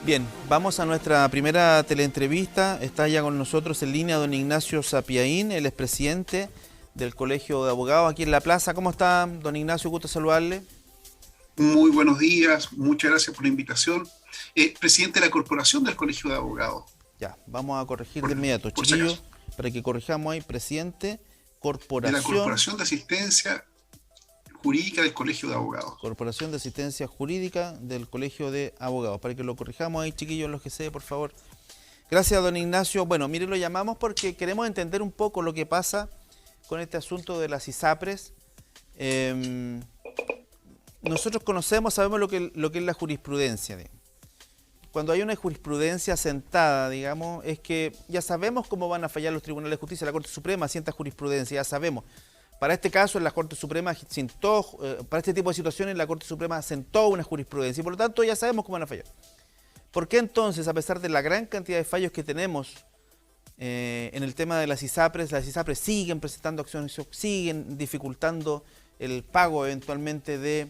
Bien, vamos a nuestra primera teleentrevista. Está ya con nosotros en línea don Ignacio Sapiaín, el expresidente del Colegio de Abogados aquí en la plaza. ¿Cómo está, don Ignacio? Gusto saludarle. Muy buenos días, muchas gracias por la invitación. Presidente de la Corporación del Colegio de Abogados, Ya, vamos a corregir de por, inmediato. por si Chiquillos, acaso, para que corrijamos ahí, presidente, de la corporación, Corporación de Asistencia Jurídica del Colegio de Abogados. corporación de asistencia jurídica del Colegio de Abogados. Para que lo corrijamos ahí, chiquillos, los que sé, por favor. Gracias, don Ignacio. Bueno, mire, lo llamamos porque queremos entender un poco lo que pasa con este asunto de las ISAPRES. Eh, Nosotros conocemos, sabemos lo que es la jurisprudencia. Cuando hay una jurisprudencia sentada, digamos, es que ya sabemos cómo van a fallar los tribunales de justicia. La Corte Suprema sienta jurisprudencia, ya sabemos. Para este caso, en la Corte Suprema para este tipo de situaciones, la Corte Suprema sentó una jurisprudencia y por lo tanto ya sabemos cómo van a fallar. ¿Por qué entonces, a pesar de la gran cantidad de fallos que tenemos en el tema de las ISAPRES siguen presentando acciones, siguen dificultando el pago eventualmente de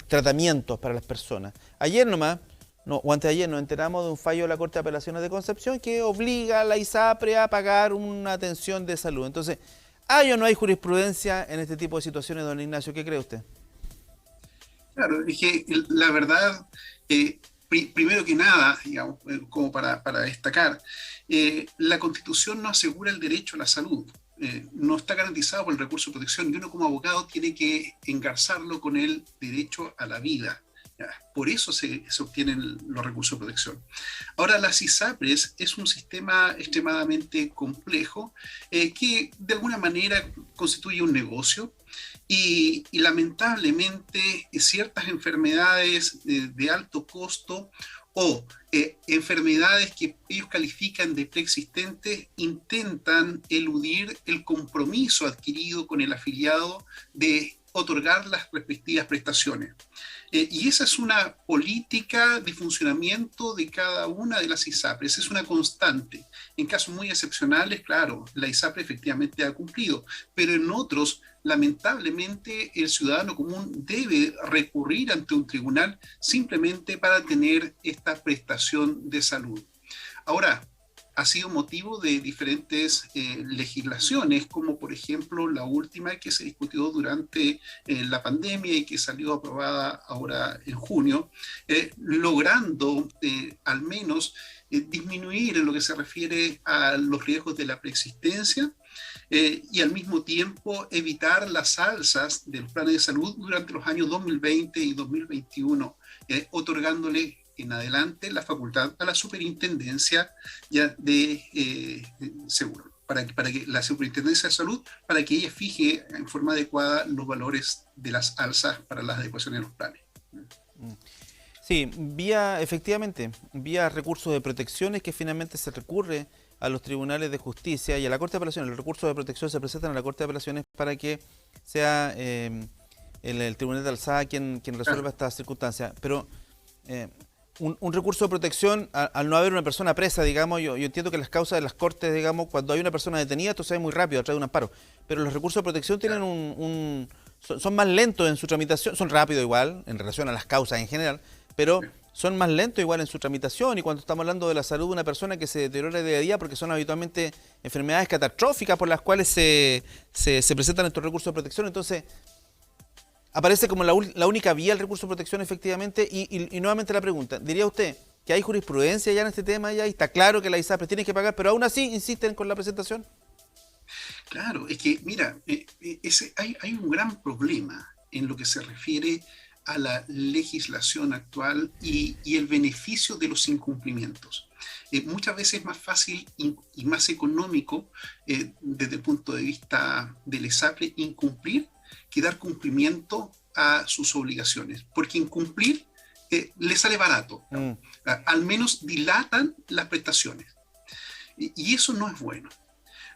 tratamientos para las personas? Ayer nomás, no, o antes de ayer, nos enteramos de un fallo de la Corte de Apelaciones de Concepción que obliga a la ISAPRE a pagar una atención de salud. Entonces, ¿hay o no hay jurisprudencia en este tipo de situaciones, don Ignacio? ¿Qué cree usted? Claro, es que la verdad, primero que nada, digamos, como para destacar, la Constitución no asegura el derecho a la salud. No está garantizado por el recurso de protección y uno como abogado tiene que engarzarlo con el derecho a la vida. ¿Ya? Por eso se obtienen los recursos de protección. Ahora, las ISAPRES es un sistema extremadamente complejo que de alguna manera constituye un negocio y lamentablemente ciertas enfermedades de alto costo o enfermedades que ellos califican de preexistentes intentan eludir el compromiso adquirido con el afiliado de otorgar las respectivas prestaciones. Y esa es una política de funcionamiento de cada una de las ISAPRES, es una constante. En casos muy excepcionales, claro, la ISAPRE efectivamente ha cumplido, pero en otros, lamentablemente, el ciudadano común debe recurrir ante un tribunal simplemente para tener esta prestación de salud. Ahora, ha sido motivo de diferentes legislaciones, como por ejemplo la última que se discutió durante la pandemia y que salió aprobada ahora en junio, logrando al menos disminuir en lo que se refiere a los riesgos de la preexistencia y al mismo tiempo evitar las alzas de los planes de salud durante los años 2020 y 2021, otorgándole en adelante la facultad a la superintendencia ya de seguro, para que la superintendencia de salud, para que ella fije en forma adecuada los valores de las alzas para las adecuaciones de los planes. Sí, efectivamente, vía recursos de protecciones que finalmente se recurre a los tribunales de justicia y a la Corte de Apelaciones. Los recursos de protección se presentan a la Corte de Apelaciones para que sea el Tribunal de Alzada quien resuelva Claro. estas circunstancias. Pero un recurso de protección, al no haber una persona presa, digamos, yo entiendo que las causas de las Cortes, digamos, cuando hay una persona detenida, esto se ve muy rápido, a través de un amparo. Pero los recursos de protección tienen Claro. son más lentos en su tramitación, son rápidos igual, en relación a las causas en general, pero son más lentos igual en su tramitación y cuando estamos hablando de la salud de una persona que se deteriora día a día porque son habitualmente enfermedades catastróficas por las cuales se presentan estos recursos de protección, entonces aparece como la única vía el recurso de protección efectivamente y nuevamente la pregunta, ¿diría usted que hay jurisprudencia ya en este tema ya y está claro que la ISAPRES tiene que pagar, pero aún así insisten con la presentación? Claro, es que, mira, hay un gran problema en lo que se refiere a la legislación actual y el beneficio de los incumplimientos. Muchas veces es más fácil y más económico desde el punto de vista del ESAPRE incumplir que dar cumplimiento a sus obligaciones, porque incumplir le sale barato, ¿no? Mm, Al menos dilatan las prestaciones y eso no es bueno.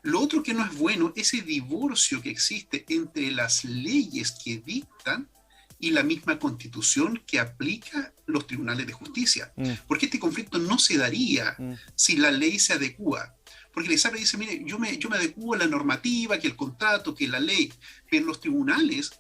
Lo otro que no es bueno es ese divorcio que existe entre las leyes que dictan y la misma constitución que aplica los tribunales de justicia. mm, Porque este conflicto no se daría mm, si la ley se adecua. Porque el ISAPRE dice, mire, yo me adecuo a la normativa, que el contrato, que la ley, pero los tribunales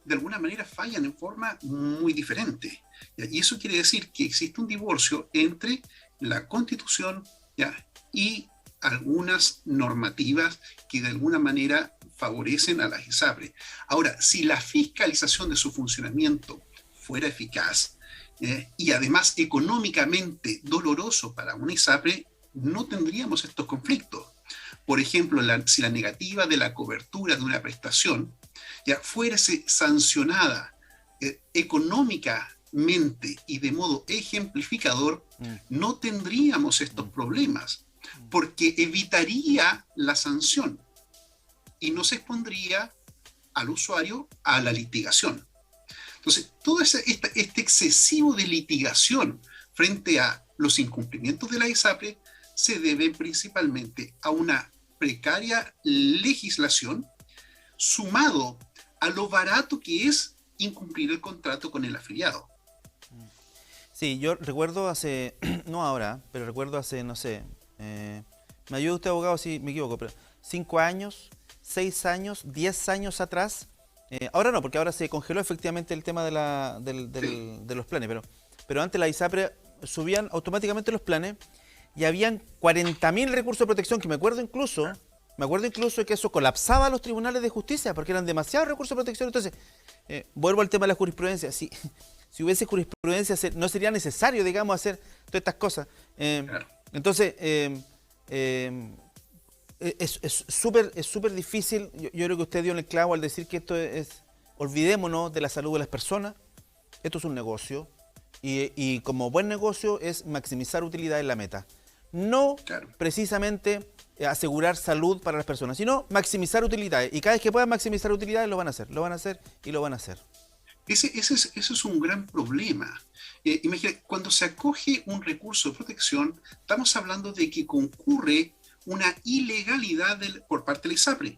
de alguna manera fallan en forma muy diferente. ¿Ya? Y eso quiere decir que existe un divorcio entre la Constitución, ¿ya?, y algunas normativas que de alguna manera favorecen a las ISAPRES. Ahora, si la fiscalización de su funcionamiento fuera eficaz y además económicamente doloroso para una ISAPRE, no tendríamos estos conflictos. Por ejemplo, si la negativa de la cobertura de una prestación ya fuese sancionada económicamente y de modo ejemplificador, no tendríamos estos problemas, porque evitaría la sanción y no se expondría al usuario a la litigación. Entonces, todo este excesivo de litigación frente a los incumplimientos de la ISAPRE se debe principalmente a una precaria legislación sumado a lo barato que es incumplir el contrato con el afiliado. Sí, yo recuerdo hace, no ahora, pero recuerdo hace, no sé, me ayuda usted, abogado, si me equivoco, pero 5 años, 6 años, 10 años atrás, ahora no, porque ahora se congeló efectivamente el tema de los planes, pero antes la ISAPRE subían automáticamente los planes y habían 40.000 recursos de protección, que me acuerdo incluso que eso colapsaba a los tribunales de justicia, porque eran demasiados recursos de protección. Entonces, vuelvo al tema de la jurisprudencia. Si hubiese jurisprudencia, no sería necesario, digamos, hacer todas estas cosas. Claro. Entonces, es súper difícil. Yo creo que usted dio en el clavo al decir que esto olvidémonos de la salud de las personas. Esto es un negocio y como buen negocio es maximizar utilidad en la meta. No Claro. precisamente asegurar salud para las personas, sino maximizar utilidades. Y cada vez que puedan maximizar utilidades lo van a hacer y lo van a hacer. Ese es un gran problema. Imagínate, cuando se acoge un recurso de protección, estamos hablando de que concurre una ilegalidad por parte de la ISAPRE.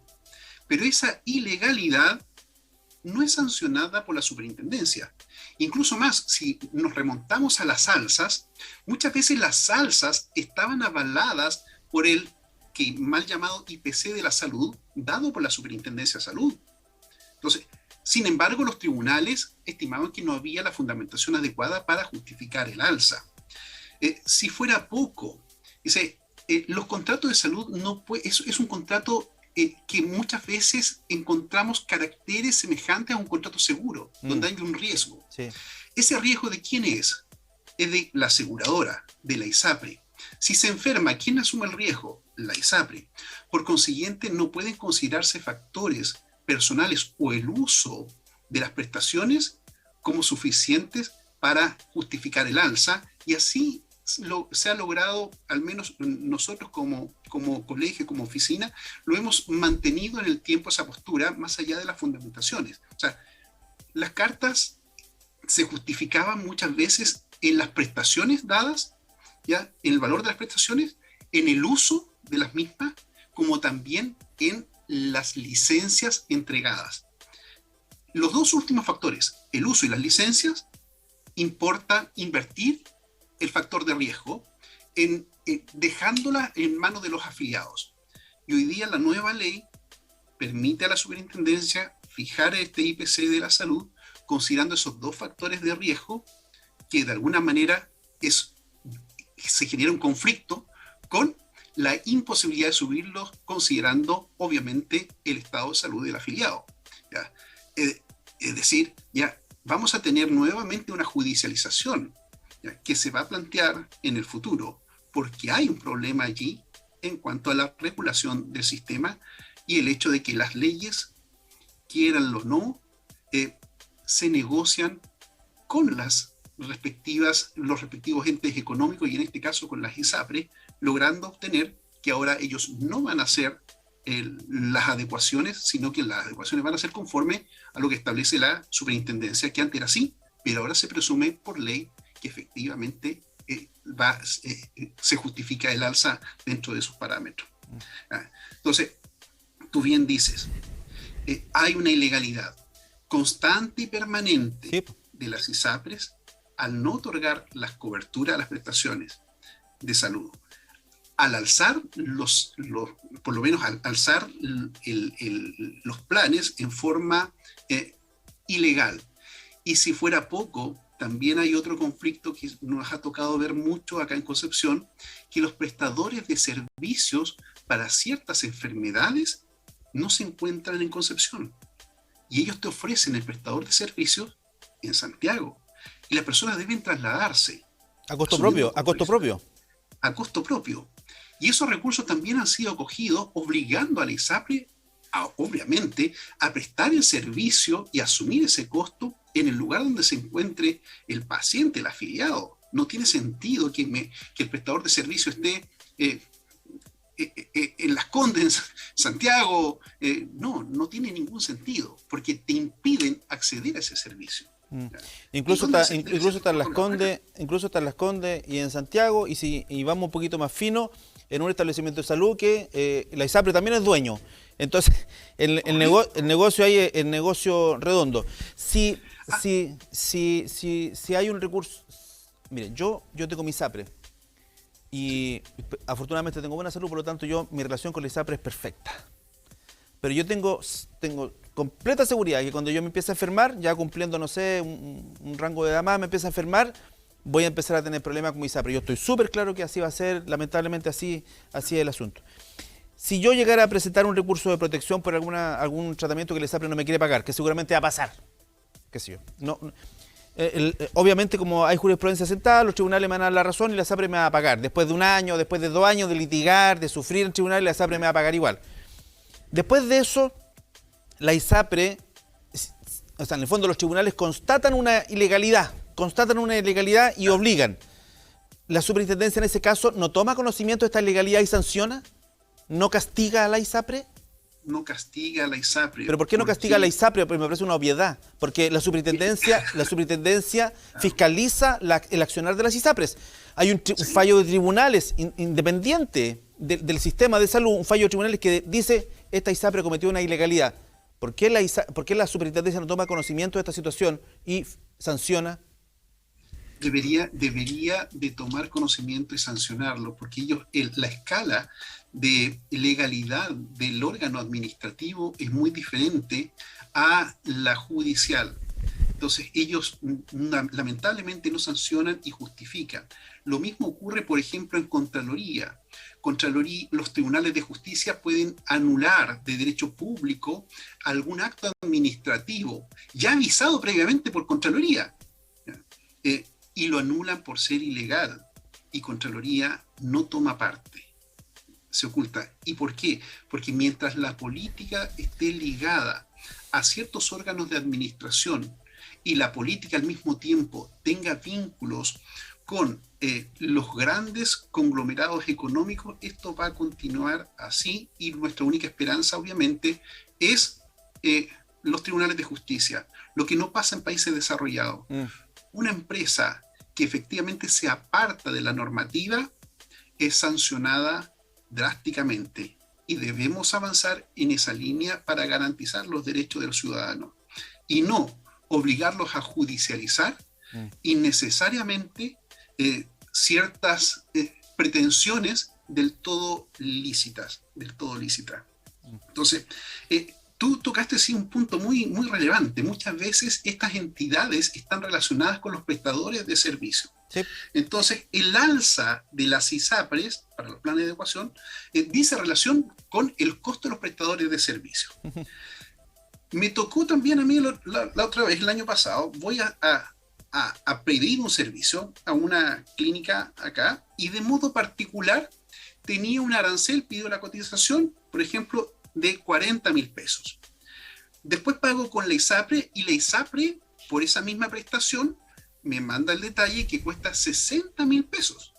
Pero esa ilegalidad no es sancionada por la superintendencia. Incluso más, si nos remontamos a las alzas, muchas veces las alzas estaban avaladas por el mal llamado IPC de la salud, dado por la Superintendencia de Salud. Entonces, sin embargo, los tribunales estimaban que no había la fundamentación adecuada para justificar el alza. Si fuera poco, los contratos de salud es un contrato que muchas veces encontramos caracteres semejantes a un contrato seguro, donde hay un riesgo. Sí. ¿Ese riesgo de quién es? Es de la aseguradora, de la ISAPRE. Si se enferma, ¿quién asume el riesgo? La ISAPRE. Por consiguiente, no pueden considerarse factores personales o el uso de las prestaciones como suficientes para justificar el alza, y así se ha logrado, al menos nosotros como colegio, como oficina, lo hemos mantenido en el tiempo esa postura, más allá de las fundamentaciones. O sea, las cartas se justificaban muchas veces en las prestaciones dadas, ¿ya?, en el valor de las prestaciones, en el uso de las mismas, como también en las licencias entregadas. Los dos últimos factores, el uso y las licencias, importa invertir el factor de riesgo dejándola en manos de los afiliados. Y hoy día la nueva ley permite a la superintendencia fijar este IPC de la salud considerando esos dos factores de riesgo que de alguna manera se genera un conflicto con la imposibilidad de subirlos, considerando obviamente el estado de salud del afiliado. ¿Ya? Es decir, ya vamos a tener nuevamente una judicialización, ¿ya?, que se va a plantear en el futuro, porque hay un problema allí en cuanto a la regulación del sistema y el hecho de que las leyes, quieranlo o no, se negocian con los respectivos entes económicos, y en este caso con las ISAPRE, logrando obtener que ahora ellos no van a hacer las adecuaciones, sino que las adecuaciones van a ser conforme a lo que establece la superintendencia, que antes era así, pero ahora se presume por ley que efectivamente se justifica el alza dentro de esos parámetros. Entonces, tú bien dices, hay una ilegalidad constante y permanente de las ISAPRES al no otorgar las coberturas a las prestaciones de salud. Al alzar por lo menos al alzar los planes en forma ilegal. Y si fuera poco, también hay otro conflicto que nos ha tocado ver mucho acá en Concepción, que los prestadores de servicios para ciertas enfermedades no se encuentran en Concepción. Y ellos te ofrecen el prestador de servicios en Santiago. Y las personas deben trasladarse. A costo propio, a costo propio. A costo propio. Y esos recursos también han sido acogidos, obligando a la ISAPRE, obviamente, a prestar el servicio y asumir ese costo en el lugar donde se encuentre el paciente, el afiliado. No tiene sentido que el prestador de servicio esté en Las Condes, en Santiago. No tiene ningún sentido, porque te impiden acceder a ese servicio. Incluso está en Las Condes y en Santiago, y vamos un poquito más fino, en un establecimiento de salud que la ISAPRE también es dueño. Entonces, el negocio ahí es el negocio redondo. Si hay un recurso... Mire, yo tengo mi ISAPRE y afortunadamente tengo buena salud, por lo tanto mi relación con la ISAPRE es perfecta. Pero yo tengo completa seguridad que cuando yo me empiece a enfermar, ya cumpliendo, no sé, un rango de edad más, me empiece a enfermar, voy a empezar a tener problemas con mi ISAPRE. Yo estoy súper claro que así va a ser, lamentablemente así es el asunto. Si yo llegara a presentar un recurso de protección por algún tratamiento que el ISAPRE no me quiere pagar, que seguramente va a pasar, qué sé yo, obviamente como hay jurisprudencia sentada, los tribunales me van a dar la razón y la ISAPRE me va a pagar. Después de un año, después de 2 años de litigar, de sufrir en tribunales, la ISAPRE me va a pagar igual. Después de eso, la ISAPRE, o sea, en el fondo los tribunales constatan una ilegalidad y obligan. La superintendencia en ese caso no toma conocimiento de esta ilegalidad y sanciona, no castiga a la ISAPRE. No castiga a la ISAPRE. ¿Pero por qué no castiga a la ISAPRE? Porque me parece una obviedad. Porque la superintendencia fiscaliza el accionar de las ISAPRES. Hay un fallo de tribunales independiente del sistema de salud, un fallo de tribunales que dice esta ISAPRE cometió una ilegalidad. ¿Por qué la superintendencia no toma conocimiento de esta situación y sanciona? Debería de tomar conocimiento y sancionarlo, porque la escala de legalidad del órgano administrativo es muy diferente a la judicial. Entonces ellos lamentablemente no sancionan y justifican. Lo mismo ocurre, por ejemplo, en Contraloría. Los tribunales de justicia pueden anular de derecho público algún acto administrativo ya avisado previamente por Contraloría. Y lo anulan por ser ilegal. Y Contraloría no toma parte. Se oculta. ¿Y por qué? Porque mientras la política esté ligada a ciertos órganos de administración y la política al mismo tiempo tenga vínculos con los grandes conglomerados económicos, esto va a continuar así, y nuestra única esperanza, obviamente, es los tribunales de justicia. Lo que no pasa en países desarrollados. Una empresa que efectivamente se aparta de la normativa es sancionada drásticamente, y debemos avanzar en esa línea para garantizar los derechos de los ciudadanos y no obligarlos a judicializar innecesariamente ciertas pretensiones del todo lícitas. Entonces, tú tocaste sí un punto muy, muy relevante. Muchas veces estas entidades están relacionadas con los prestadores de servicios. Sí. Entonces, el alza de las ISAPRES para los planes de adecuación dice relación con el costo de los prestadores de servicios. Me tocó también a mí la otra vez, el año pasado, voy a pedir un servicio a una clínica acá, y de modo particular tenía un arancel, pidió la cotización, por ejemplo, de 40.000 pesos. Después pago con la ISAPRE, y la ISAPRE, por esa misma prestación, me manda el detalle que cuesta 60.000 pesos.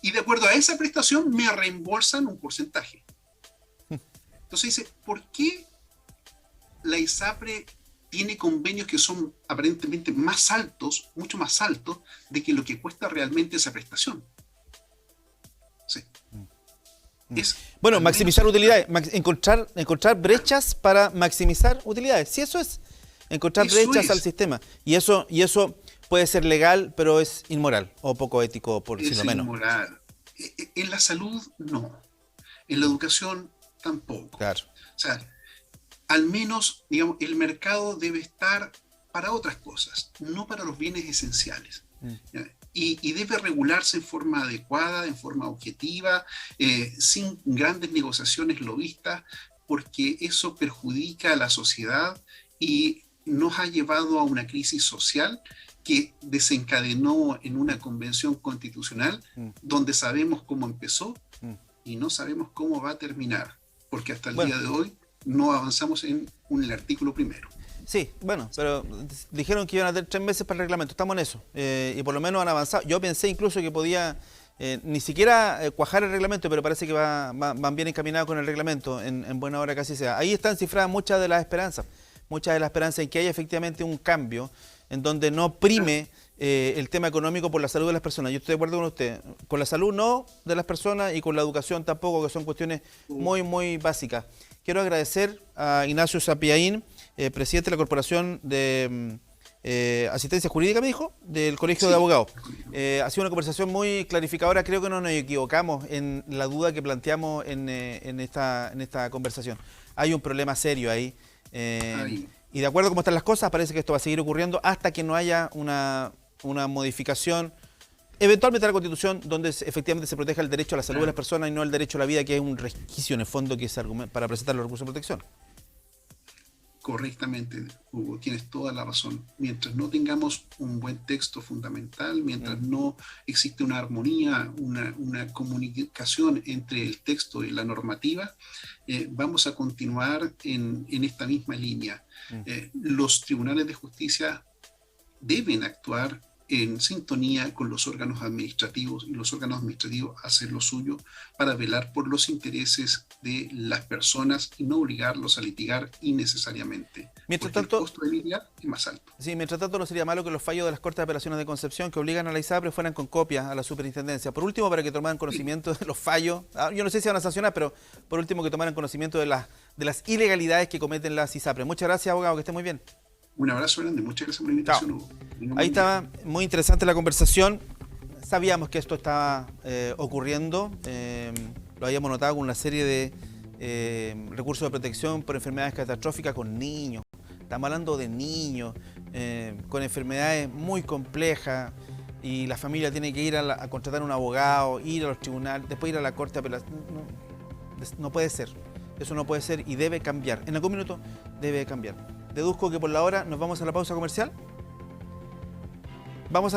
Y de acuerdo a esa prestación me reembolsan un porcentaje. Entonces dice, ¿por qué la ISAPRE tiene convenios que son aparentemente más altos, mucho más altos, de que lo que cuesta realmente esa prestación? Sí. Bueno, maximizar utilidades, encontrar brechas para maximizar utilidades. Si eso es encontrar brechas al sistema. Y eso puede ser legal, pero es inmoral o poco ético, por decirlo menos. Es inmoral. En la salud, no. En la educación, tampoco. Claro. O sea, al menos, digamos, el mercado debe estar para otras cosas, no para los bienes esenciales. ¿Ya? Y debe regularse en forma adecuada, en forma objetiva, sin grandes negociaciones lobistas, porque eso perjudica a la sociedad y nos ha llevado a una crisis social que desencadenó en una convención constitucional donde sabemos cómo empezó y no sabemos cómo va a terminar, porque hasta el día de hoy no avanzamos en el artículo primero. Sí, bueno, pero dijeron que iban a tener 3 meses para el reglamento, estamos en eso, y por lo menos han avanzado. Yo pensé incluso que podía ni siquiera cuajar el reglamento, pero parece que van bien encaminados con el reglamento, en buena hora casi sea. Ahí están cifradas muchas de las esperanzas en que haya efectivamente un cambio en donde no prime el tema económico por la salud de las personas. Yo estoy de acuerdo con usted, con la salud no de las personas y con la educación tampoco, que son cuestiones muy, muy básicas. Quiero agradecer a Ignacio Sapiaín, presidente de la Corporación de Asistencia Jurídica, me dijo, del Colegio de Abogados. Ha sido una conversación muy clarificadora, creo que no nos equivocamos en la duda que planteamos en esta conversación. Hay un problema serio ahí. Y de acuerdo a cómo están las cosas, parece que esto va a seguir ocurriendo hasta que no haya una modificación eventualmente a la Constitución donde efectivamente se proteja el derecho a la salud de las personas y no el derecho a la vida, que es un resquicio en el fondo que se argumenta para presentar los recursos de protección. Correctamente, Hugo, tienes toda la razón. Mientras no tengamos un buen texto fundamental, mientras no existe una armonía, una comunicación entre el texto y la normativa, vamos a continuar en esta misma línea. Los tribunales de justicia deben actuar en sintonía con los órganos administrativos, y los órganos administrativos hacen lo suyo para velar por los intereses de las personas y no obligarlos a litigar innecesariamente. Mientras tanto, el costo de litigar es más alto. Sí, mientras tanto no sería malo que los fallos de las Cortes de Apelaciones de Concepción que obligan a la ISAPRE fueran con copias a la superintendencia. Por último, para que tomaran conocimiento de los fallos, yo no sé si van a sancionar, pero por último que tomaran conocimiento de las ilegalidades que cometen las ISAPRE. Muchas gracias, abogado, que esté muy bien. Un abrazo grande, muchas gracias por la invitación, Hugo. Ahí estaba, muy interesante la conversación. Sabíamos que esto estaba ocurriendo, lo habíamos notado con una serie de recursos de protección por enfermedades catastróficas con niños. Estamos hablando de niños con enfermedades muy complejas y la familia tiene que ir a contratar un abogado, ir a los tribunales, después ir a la corte de apelación. No puede ser, eso no puede ser y debe cambiar. En algún minuto debe cambiar. Deduzco que por la hora nos vamos a la pausa comercial. Vamos a